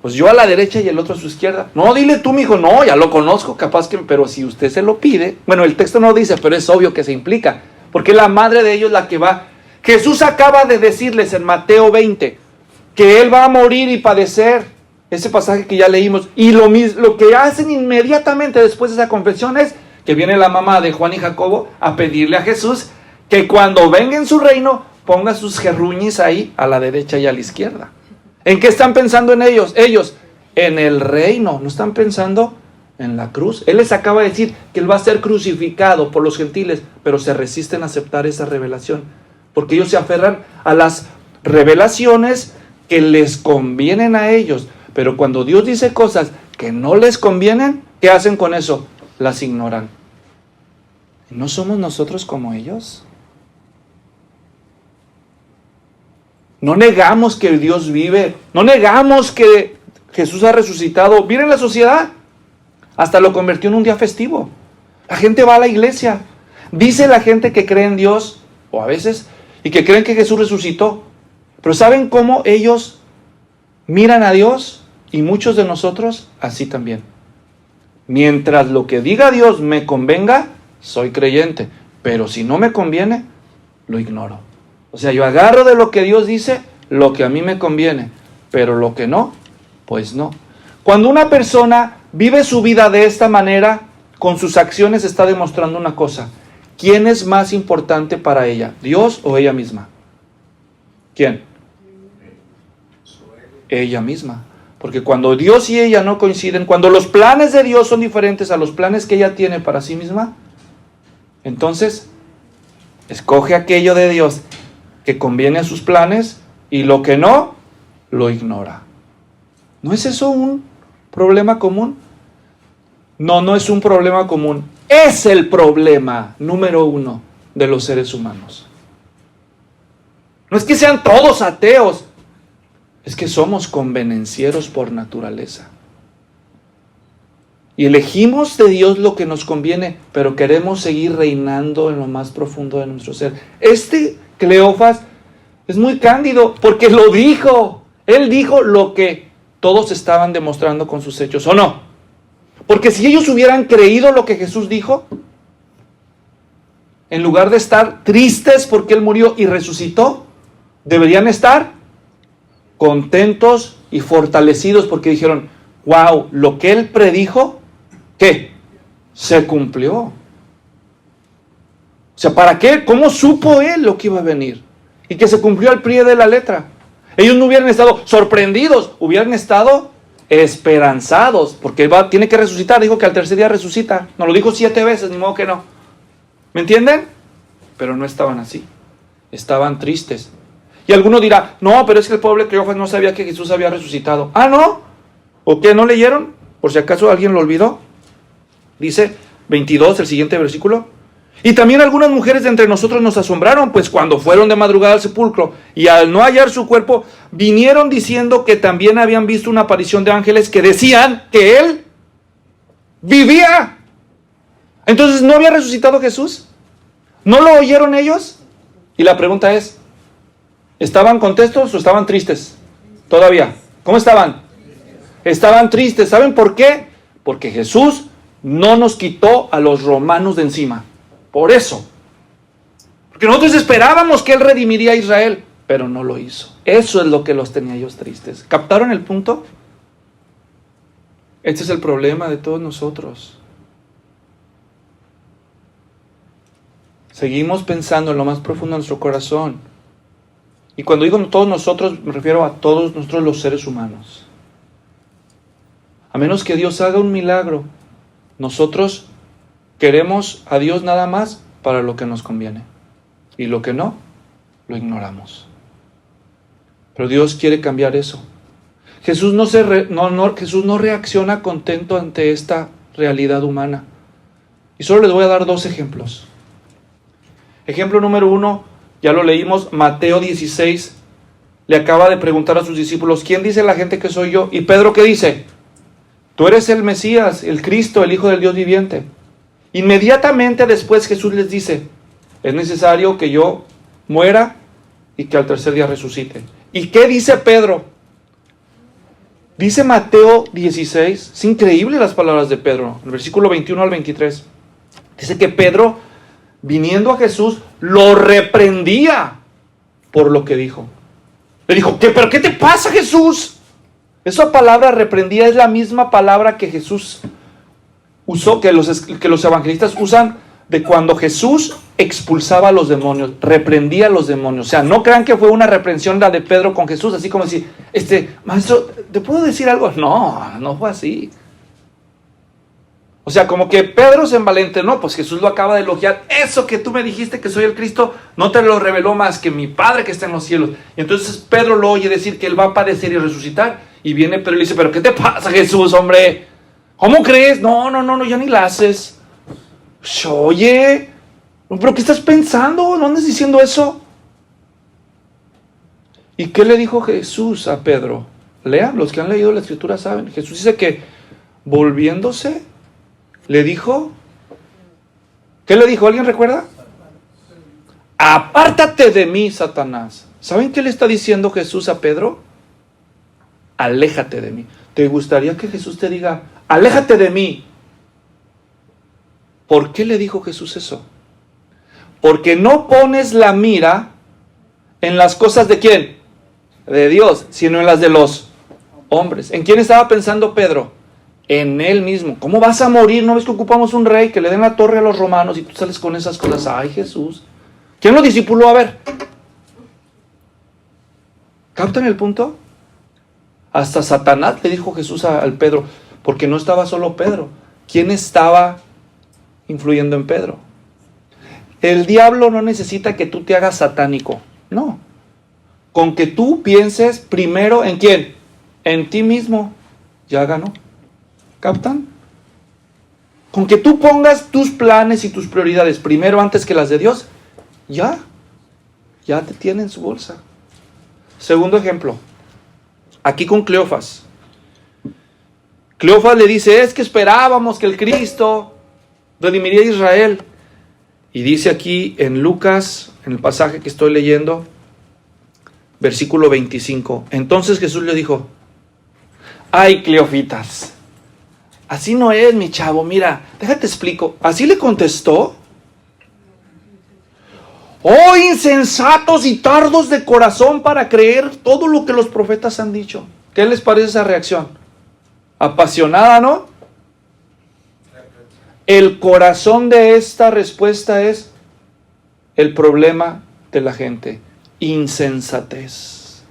pues yo a la derecha y el otro a su izquierda. No, dile tú, mijo, no, ya lo conozco, capaz que, pero si usted se lo pide. Bueno, el texto no dice, pero es obvio que se implica, porque la madre de ellos la que va. Jesús acaba de decirles en Mateo 20 que Él va a morir y padecer, ese pasaje que ya leímos, y lo que hacen inmediatamente después de esa confesión es que viene la mamá de Juan y Jacobo a pedirle a Jesús que cuando venga en su reino ponga sus gerruñis ahí a la derecha y a la izquierda. ¿En qué están pensando en ellos? Ellos en el reino, no están pensando en la cruz. Él les acaba de decir que Él va a ser crucificado por los gentiles, pero se resisten a aceptar esa revelación, porque ellos se aferran a las revelaciones que les convienen a ellos. Pero cuando Dios dice cosas que no les convienen, ¿qué hacen con eso? Las ignoran. ¿No somos nosotros como ellos? No negamos que Dios vive, no negamos que Jesús ha resucitado. Miren la sociedad, hasta lo convirtió en un día festivo. La gente va a la iglesia, dice la gente que cree en Dios, o a veces, y que creen que Jesús resucitó. Pero ¿saben cómo ellos miran a Dios? Y muchos de nosotros así también. Mientras lo que diga Dios me convenga, soy creyente. Pero si no me conviene, lo ignoro. O sea, yo agarro de lo que Dios dice, lo que a mí me conviene, pero lo que no, pues no. Cuando una persona vive su vida de esta manera, con sus acciones está demostrando una cosa. ¿Quién es más importante para ella? ¿Dios o ella misma? ¿Quién? Ella misma. Porque cuando Dios y ella no coinciden, cuando los planes de Dios son diferentes a los planes que ella tiene para sí misma, entonces escoge aquello de Dios que conviene a sus planes y lo que no, lo ignora. ¿No es eso un problema común? No, no es un problema común. Es el problema número uno de los seres humanos. No es que sean todos ateos, es que somos convenencieros por naturaleza. Y elegimos de Dios lo que nos conviene, pero queremos seguir reinando en lo más profundo de nuestro ser. Cleofas es muy cándido porque lo dijo. Él dijo lo que todos estaban demostrando con sus hechos, ¿o no? Porque si ellos hubieran creído lo que Jesús dijo, en lugar de estar tristes porque Él murió y resucitó, deberían estar contentos y fortalecidos porque dijeron, wow, lo que Él predijo, ¿qué? Se cumplió. O sea, ¿para qué? ¿Cómo supo Él lo que iba a venir? Y que se cumplió al pie de la letra. Ellos no hubieran estado sorprendidos, hubieran estado esperanzados, porque Él tiene que resucitar. Dijo que al tercer día resucita. Nos lo dijo 7 veces, ni modo que no. ¿Me entienden? Pero no estaban así. Estaban tristes. Y alguno dirá, no, pero es que el pobre Cleofas no sabía que Jesús había resucitado. ¿Ah, no? ¿O qué? ¿No leyeron? Por si acaso alguien lo olvidó. Dice 22, el siguiente versículo. Y también algunas mujeres de entre nosotros nos asombraron, pues cuando fueron de madrugada al sepulcro y al no hallar su cuerpo, vinieron diciendo que también habían visto una aparición de ángeles que decían que Él vivía. Entonces, ¿no había resucitado Jesús? ¿No lo oyeron ellos? Y la pregunta es, ¿estaban contentos o estaban tristes? Todavía. ¿Cómo estaban? Estaban tristes. ¿Saben por qué? Porque Jesús no nos quitó a los romanos de encima. Por eso. Porque nosotros esperábamos que Él redimiría a Israel, pero no lo hizo. Eso es lo que los tenía ellos tristes. ¿Captaron el punto? Este es el problema de todos nosotros. Seguimos pensando en lo más profundo de nuestro corazón. Y cuando digo todos nosotros, me refiero a todos nosotros los seres humanos. A menos que Dios haga un milagro, nosotros queremos a Dios nada más para lo que nos conviene. Y lo que no, lo ignoramos. Pero Dios quiere cambiar eso. Jesús no reacciona contento ante esta realidad humana. Y solo les voy a dar 2 ejemplos. Ejemplo número 1, ya lo leímos, Mateo 16. Le acaba de preguntar a sus discípulos, ¿quién dice la gente que soy yo? Y Pedro, ¿qué dice? Tú eres el Mesías, el Cristo, el Hijo del Dios viviente. Inmediatamente después Jesús les dice, es necesario que yo muera y que al tercer día resucite. ¿Y qué dice Pedro? Dice Mateo 16, es increíble las palabras de Pedro, el versículo 21 al 23. Dice que Pedro, viniendo a Jesús, lo reprendía por lo que dijo. Le dijo, ¿pero qué te pasa, Jesús? Esa palabra reprendía es la misma palabra que Jesús usó, que los evangelistas usan de cuando Jesús expulsaba a los demonios, reprendía a los demonios. O sea, no crean que fue una reprensión la de Pedro con Jesús, así como decir, maestro, ¿te puedo decir algo? No, no fue así. O sea, como que Pedro se envalentonó, pues Jesús lo acaba de elogiar. Eso que tú me dijiste que soy el Cristo, no te lo reveló más que mi Padre que está en los cielos. Y entonces Pedro lo oye decir que él va a padecer y resucitar. Y viene Pedro y le dice, pero ¿qué te pasa, Jesús, hombre? ¿Cómo crees? No, ya ni la haces. Oye, ¿pero qué estás pensando? ¿No andas diciendo eso? ¿Y qué le dijo Jesús a Pedro? Lean, los que han leído la Escritura saben. Jesús dice que volviéndose, le dijo, ¿qué le dijo? ¿Alguien recuerda? Apártate de mí, Satanás. ¿Saben qué le está diciendo Jesús a Pedro? Aléjate de mí. ¿Te gustaría que Jesús te diga, aléjate de mí? ¿Por qué le dijo Jesús eso? Porque no pones la mira en las cosas de ¿quién? De Dios, sino en las de los hombres. ¿En quién estaba pensando Pedro? En él mismo. ¿Cómo vas a morir? ¿No ves que ocupamos un rey que le den la torre a los romanos y tú sales con esas cosas? Ay, Jesús. ¿Quién lo discipuló? A ver. ¿Captan el punto? Hasta Satanás le dijo Jesús al Pedro, porque no estaba solo Pedro. ¿Quién estaba influyendo en Pedro? El diablo no necesita que tú te hagas satánico. No. Con que tú pienses primero en ¿quién? En ti mismo. Ya ganó. ¿Captan? Con que tú pongas tus planes y tus prioridades primero antes que las de Dios, ya te tiene en su bolsa. Segundo ejemplo, aquí con Cleofas. Cleofas le dice, es que esperábamos que el Cristo redimiría a Israel. Y dice aquí en Lucas, en el pasaje que estoy leyendo, versículo 25. Entonces Jesús le dijo, ay, Cleofitas, así no es, mi chavo, mira, déjate explico. Así le contestó. Oh, insensatos y tardos de corazón para creer todo lo que los profetas han dicho. ¿Qué les parece esa reacción? Apasionada, ¿no? El corazón de esta respuesta es el problema de la gente. Insensatez.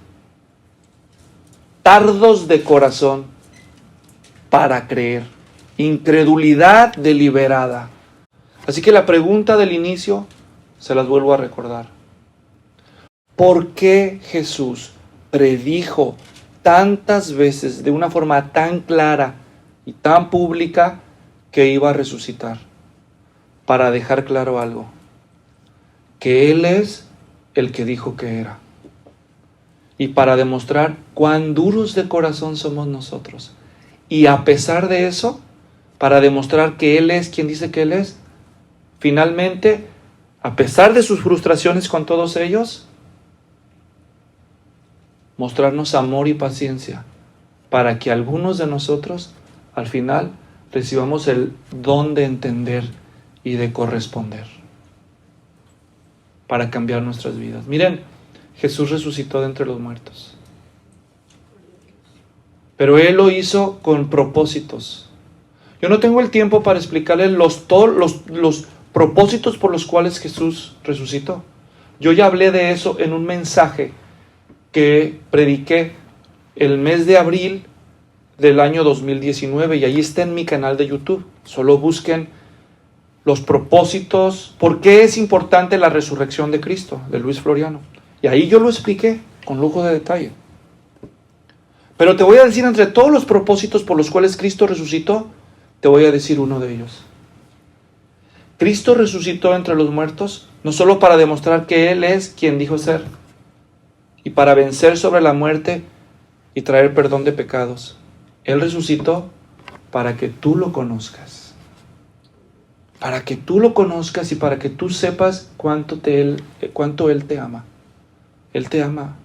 Tardos de corazón para creer. Incredulidad deliberada. Así que la pregunta del inicio se las vuelvo a recordar. ¿Por qué Jesús predijo tantas veces de una forma tan clara y tan pública que iba a resucitar? Para dejar claro algo. Que Él es el que dijo que era. Y para demostrar cuán duros de corazón somos nosotros. Y a pesar de eso, para demostrar que Él es quien dice que Él es, finalmente, a pesar de sus frustraciones con todos ellos, mostrarnos amor y paciencia para que algunos de nosotros, al final, recibamos el don de entender y de corresponder para cambiar nuestras vidas. Miren, Jesús resucitó de entre los muertos. Pero Él lo hizo con propósitos. Yo no tengo el tiempo para explicarles los propósitos por los cuales Jesús resucitó. Yo ya hablé de eso en un mensaje que prediqué el mes de abril del año 2019 y ahí está en mi canal de YouTube. Solo busquen los propósitos, por qué es importante la resurrección de Cristo, de Luis Floriano. Y ahí yo lo expliqué con lujo de detalle. Pero te voy a decir, entre todos los propósitos por los cuales Cristo resucitó, te voy a decir uno de ellos. Cristo resucitó entre los muertos, no solo para demostrar que Él es quien dijo ser, y para vencer sobre la muerte y traer perdón de pecados. Él resucitó para que tú lo conozcas. Para que tú lo conozcas y para que tú sepas cuánto Él te ama. Él te ama.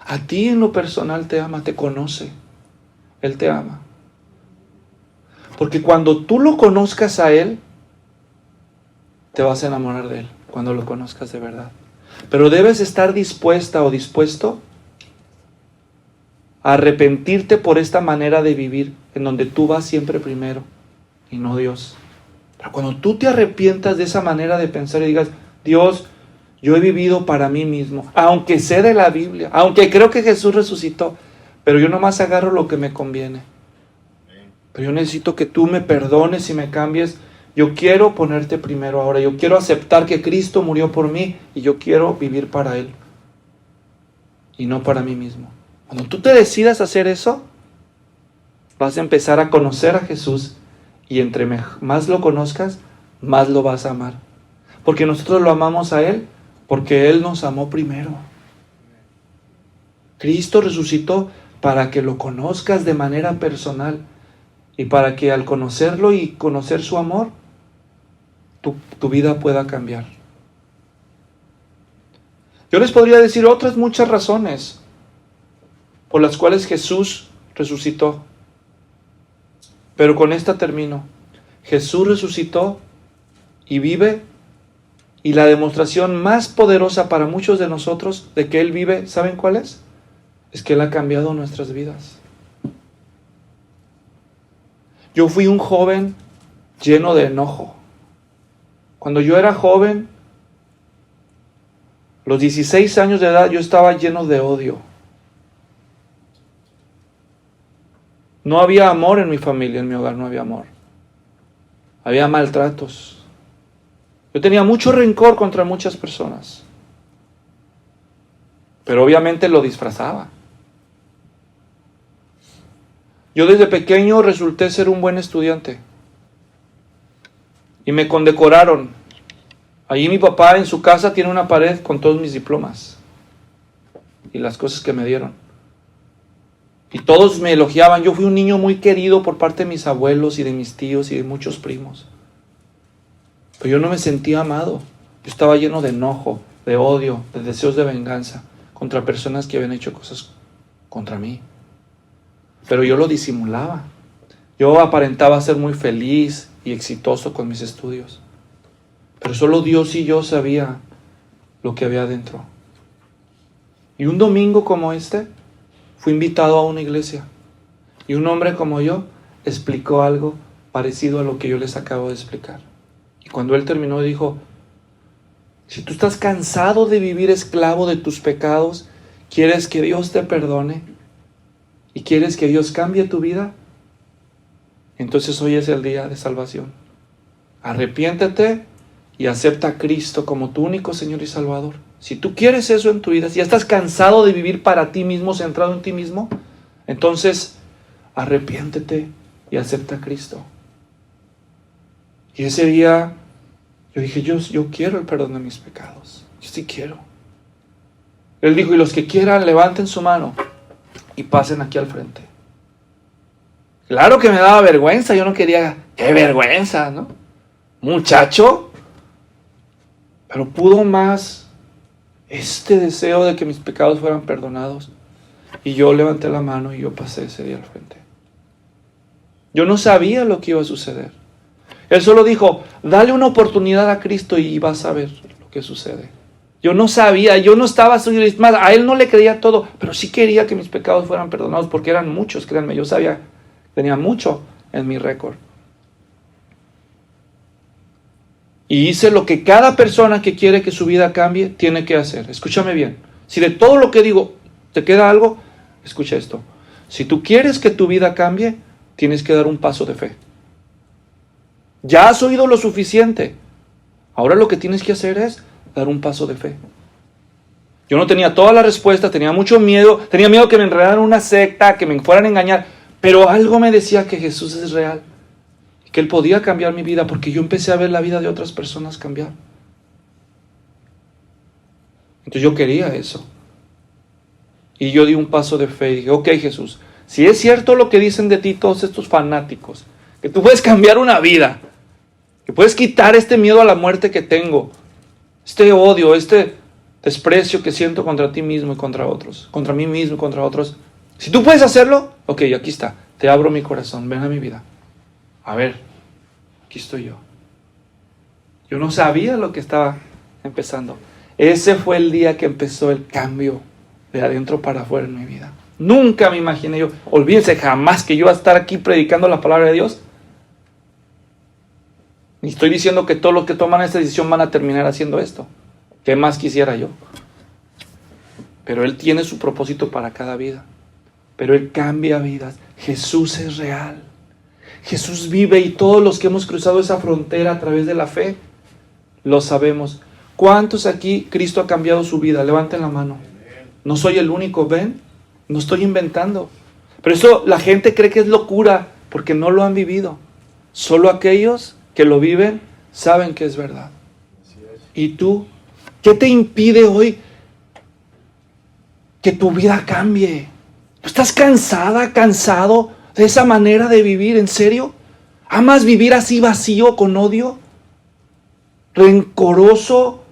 A ti en lo personal te ama, te conoce. Él te ama. Porque cuando tú lo conozcas a Él, te vas a enamorar de Él, cuando lo conozcas de verdad. Pero debes estar dispuesta o dispuesto a arrepentirte por esta manera de vivir, en donde tú vas siempre primero y no Dios. Pero cuando tú te arrepientas de esa manera de pensar y digas, Dios, yo he vivido para mí mismo, aunque sé de la Biblia, aunque creo que Jesús resucitó, pero yo nomás agarro lo que me conviene. pero yo necesito que tú me perdones y me cambies. Yo quiero ponerte primero ahora. Yo quiero aceptar que Cristo murió por mí y yo quiero vivir para Él y no para mí mismo. Cuando tú te decidas hacer eso, vas a empezar a conocer a Jesús y entre más lo conozcas, más lo vas a amar. Porque nosotros lo amamos a Él, porque Él nos amó primero. Cristo resucitó para que lo conozcas de manera personal y para que al conocerlo y conocer su amor, tu vida pueda cambiar. Yo les podría decir otras muchas razones por las cuales Jesús resucitó. Pero con esta termino. Jesús resucitó y vive, y la demostración más poderosa para muchos de nosotros de que Él vive, ¿saben cuál es? Es que Él ha cambiado nuestras vidas. Yo fui un joven lleno de enojo. Cuando yo era joven, a los 16 años de edad, yo estaba lleno de odio. No había amor en mi familia, en mi hogar no había amor. Había maltratos. Yo tenía mucho rencor contra muchas personas. Pero obviamente lo disfrazaba. Yo desde pequeño resulté ser un buen estudiante. Y me condecoraron. Allí mi papá en su casa tiene una pared con todos mis diplomas. Y las cosas que me dieron. Y todos me elogiaban. Yo fui un niño muy querido por parte de mis abuelos y de mis tíos y de muchos primos. Pero yo no me sentía amado. Yo estaba lleno de enojo, de odio, de deseos de venganza contra personas que habían hecho cosas contra mí. Pero yo lo disimulaba. Yo aparentaba ser muy feliz y exitoso con mis estudios. Pero solo Dios y yo sabía lo que había dentro. Y un domingo como este, fui invitado a una iglesia. Y un hombre como yo explicó algo parecido a lo que yo les acabo de explicar. Y cuando él terminó dijo, si tú estás cansado de vivir esclavo de tus pecados, quieres que Dios te perdone y quieres que Dios cambie tu vida, entonces hoy es el día de salvación. Arrepiéntete y acepta a Cristo como tu único Señor y Salvador. Si tú quieres eso en tu vida, si ya estás cansado de vivir para ti mismo, centrado en ti mismo, entonces arrepiéntete y acepta a Cristo. Y ese día yo dije, yo quiero el perdón de mis pecados. Yo sí quiero. Él dijo, y los que quieran levanten su mano y pasen aquí al frente. Claro que me daba vergüenza, yo no quería, qué vergüenza, ¿no? Muchacho. Pero pudo más este deseo de que mis pecados fueran perdonados. Y yo levanté la mano y yo pasé ese día al frente. Yo no sabía lo que iba a suceder. Él solo dijo, dale una oportunidad a Cristo y vas a ver lo que sucede. Yo no sabía, yo no estaba, más, a él no le creía todo, pero sí quería que mis pecados fueran perdonados porque eran muchos, créanme, yo sabía, tenía mucho en mi récord. Y hice lo que cada persona que quiere que su vida cambie tiene que hacer. Escúchame bien, si de todo lo que digo te queda algo, escucha esto. Si tú quieres que tu vida cambie, tienes que dar un paso de fe. Ya has oído lo suficiente. Ahora lo que tienes que hacer es dar un paso de fe. Yo no tenía todas las respuestas, tenía mucho miedo, tenía miedo que me enredaran en una secta, que me fueran a engañar, pero algo me decía que Jesús es real, que Él podía cambiar mi vida, porque yo empecé a ver la vida de otras personas cambiar. Entonces yo quería eso. Y yo di un paso de fe y dije, ok Jesús, si es cierto lo que dicen de ti todos estos fanáticos, que tú puedes cambiar una vida, que puedes quitar este miedo a la muerte que tengo, este odio, este desprecio que siento contra ti mismo y contra otros, contra mí mismo y contra otros. Si tú puedes hacerlo, ok, aquí está, te abro mi corazón, ven a mi vida. A ver, aquí estoy yo. Yo no sabía lo que estaba empezando. Ese fue el día que empezó el cambio de adentro para afuera en mi vida. Nunca me imaginé yo, olvídense jamás que yo iba a estar aquí predicando la palabra de Dios. Ni estoy diciendo que todos los que toman esta decisión van a terminar haciendo esto. ¿Qué más quisiera yo? Pero Él tiene su propósito para cada vida. Pero Él cambia vidas. Jesús es real. Jesús vive y todos los que hemos cruzado esa frontera a través de la fe, lo sabemos. ¿Cuántos aquí Cristo ha cambiado su vida? Levanten la mano. No soy el único, ¿ven? No estoy inventando. Pero eso la gente cree que es locura porque no lo han vivido. Solo aquellos que lo viven saben que es verdad. ¿Y tú? ¿Qué te impide hoy que tu vida cambie? ¿No estás cansada, cansado de esa manera de vivir? ¿En serio? ¿Amas vivir así vacío, con odio? ¿Rencoroso?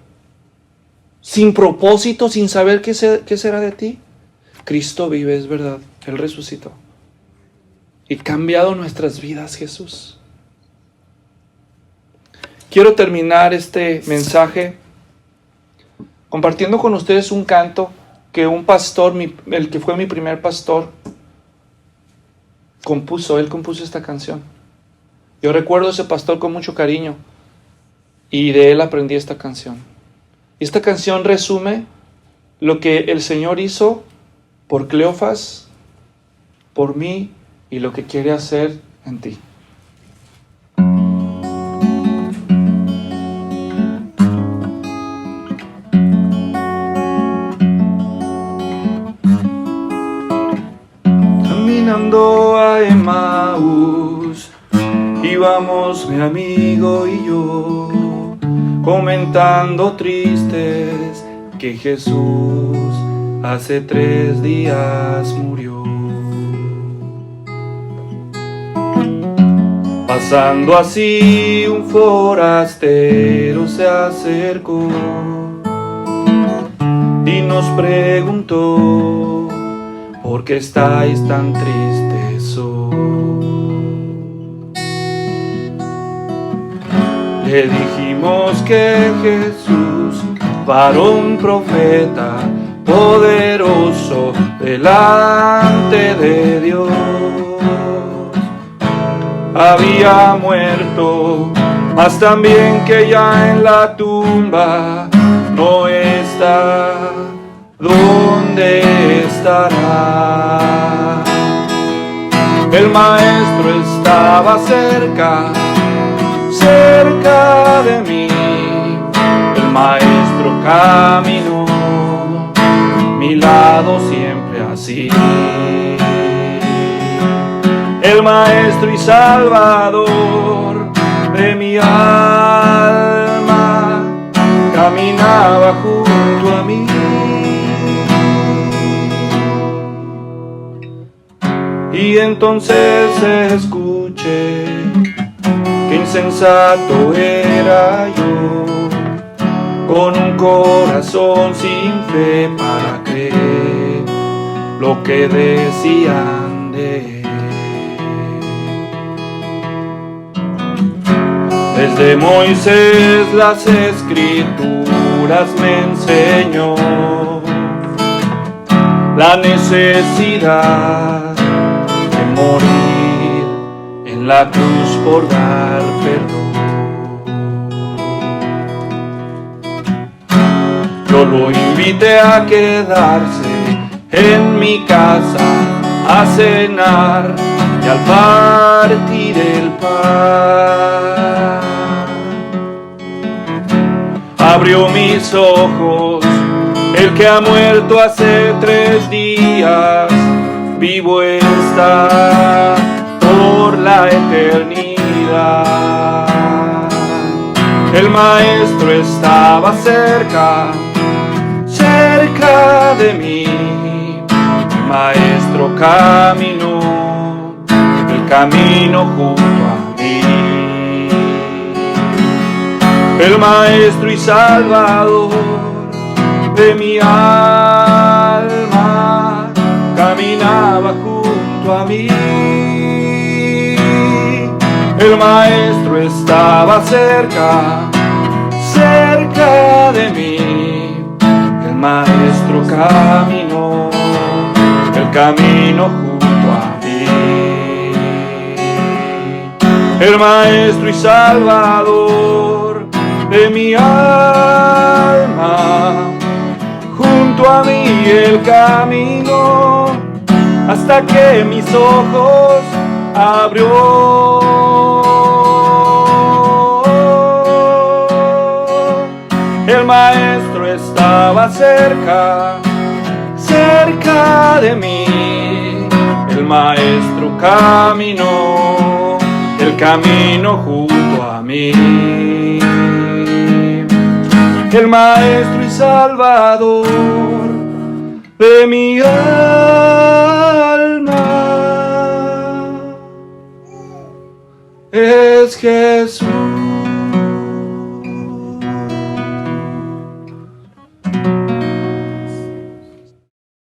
¿Sin propósito? ¿Sin saber qué será de ti? Cristo vive, es verdad. Él resucitó. Y cambiado nuestras vidas, Jesús. Quiero terminar este mensaje compartiendo con ustedes un canto que un pastor, el que fue mi primer pastor, compuso. Él compuso esta canción. Yo recuerdo a ese pastor con mucho cariño y de él aprendí esta canción. Y esta canción resume lo que el Señor hizo por Cleofas, por mí y lo que quiere hacer en ti. Caminando a Emaús, íbamos mi amigo y yo, comentando tristes que Jesús hace 3 días murió. Pasando así un forastero se acercó y nos preguntó: ¿por qué estáis tan tristes hoy? Le dijimos que Jesús, varón profeta, poderoso delante de Dios, había muerto, mas también que ya en la tumba no está. ¿Dónde estará? El maestro estaba cerca, cerca de mí. El maestro caminó, mi lado siempre así. El maestro y salvador de mi alma caminaba junto a mí. Y entonces escuché que insensato era yo, con un corazón sin fe para creer lo que decían de él. Desde Moisés las escrituras me enseñó la necesidad de morir en la cruz por dar perdón. Yo lo invité a quedarse en mi casa a cenar y al partir el pan abrió mis ojos. El que ha muerto hace 3 días, vivo está por la eternidad. El maestro estaba cerca, cerca de mí. El maestro caminó el camino junto a mí. El maestro y salvador de mi alma caminaba junto a mí. El maestro estaba cerca, cerca de mí. El maestro caminó el camino junto a mí. El maestro y salvador de mi alma junto a mí el camino, hasta que mis ojos abrió. El maestro estaba cerca, cerca de mí. El maestro caminó el camino junto a mí. El maestro y salvador de mi alma es Jesús.